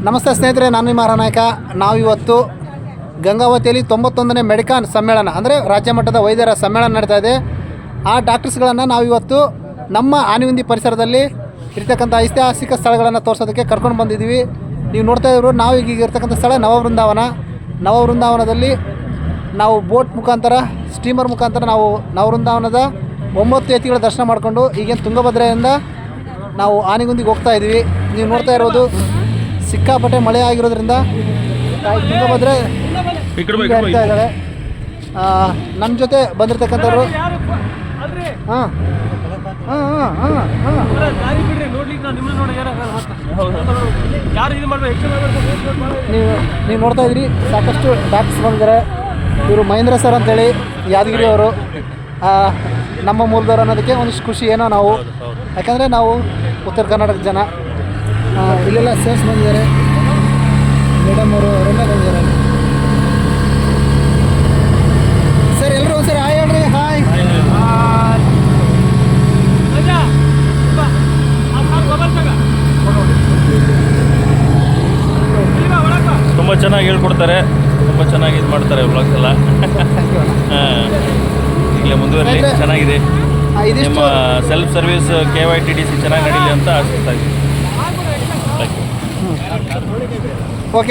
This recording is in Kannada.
ನಮಸ್ತೆ ಸ್ನೇಹಿತರೆ, ನಾನು ನಿಮ್ಮ ನಾಯಕ. ನಾವಿವತ್ತು ಗಂಗಾವತಿಯಲ್ಲಿ 91ನೇ ಮೆಡಿಕಾನ್ ಸಮ್ಮೇಳನ ಅಂದರೆ ರಾಜ್ಯ ಮಟ್ಟದ ವೈದ್ಯರ ಸಮ್ಮೇಳನ ನಡೀತಾ ಇದೆ. ಆ ಡಾಕ್ಟರ್ಸ್ಗಳನ್ನು ನಾವಿವತ್ತು ನಮ್ಮ ಆನೆಗುಂದಿ ಪರಿಸರದಲ್ಲಿ ಇರ್ತಕ್ಕಂಥ ಐತಿಹಾಸಿಕ ಸ್ಥಳಗಳನ್ನು ತೋರಿಸೋದಕ್ಕೆ ಕರ್ಕೊಂಡು ಬಂದಿದ್ದೀವಿ. ನೀವು ನೋಡ್ತಾ ಇದ್ರು ನಾವು ಈಗ ಇರ್ತಕ್ಕಂಥ ಸ್ಥಳ ನವವೃಂದಾವನದಲ್ಲಿ ನಾವು ಬೋಟ್ ಮುಖಾಂತರ ಸ್ಟೀಮರ್ ಮುಖಾಂತರ ನಾವು ನವವೃಂದಾವನದ 9 ಯತಿಗಳ ದರ್ಶನ ಮಾಡಿಕೊಂಡು ಈಗೇನು ತುಂಗಭದ್ರೆಯಿಂದ ನಾವು ಆನೆಗುಂದಿಗೆ ಹೋಗ್ತಾ ಇದ್ದೀವಿ. ನೀವು ನೋಡ್ತಾ ಇರೋದು ಸಿಕ್ಕಾಪಟ್ಟೆ ಮಳೆ ಆಗಿರೋದ್ರಿಂದ ತುಂಗಭದ್ರೆ ಆಗ್ತಾ ಇದ್ದಾಳೆ. ನಮ್ಮ ಜೊತೆ ಬಂದಿರತಕ್ಕಂಥವ್ರು ನೀವು ನೋಡ್ತಾ ಇದ್ರಿ, ಸಾಕಷ್ಟು ಡಾಕ್ಟರ್ಸ್ ಬಂದಿದ್ದಾರೆ. ಇವರು ಮಹೇಂದ್ರ ಸರ್ ಅಂತೇಳಿ ಯಾದಗಿರಿ ಅವರು, ನಮ್ಮ ಮೂಲದವರು ಅನ್ನೋದಕ್ಕೆ ಒಂದಿಷ್ಟು ಖುಷಿ ಏನೋ ನಾವು, ಯಾಕಂದರೆ ನಾವು ಉತ್ತರ ಕರ್ನಾಟಕದ ಜನ. ಇಲ್ಲೆಲ್ಲ ಸೇರ್ಸ್ ಬಂದಿದ್ದಾರೆ, ಮೇಡಮ್ ಅವರು ಅವರೆಲ್ಲ ಬಂದಿದ್ದಾರೆ. ಸರ್ ಎಲ್ಲರೂ ಒಂದ್ಸರಿ ಹಾಯ್ ಹೇಳ್ರಿ. ಹಾಯ್. ತುಂಬ ಚೆನ್ನಾಗಿ ಹೇಳ್ಕೊಡ್ತಾರೆ, ತುಂಬ ಚೆನ್ನಾಗಿ ಇದು ಮಾಡ್ತಾರೆ ವ್ಲಾಗ್ಸ್ ಎಲ್ಲ. ಈಗಲೇ ಮುಂದುವರಲಿ, ಚೆನ್ನಾಗಿದೆ. ನಿಮ್ಮ ಸೆಲ್ಫ್ ಸರ್ವಿಸ್ KYTDC ಚೆನ್ನಾಗಿ ನಡೀಲಿ ಅಂತ ಆಶಿಸ್ತಾ ಇದ್ದೀನಿ. ಓಕೆ.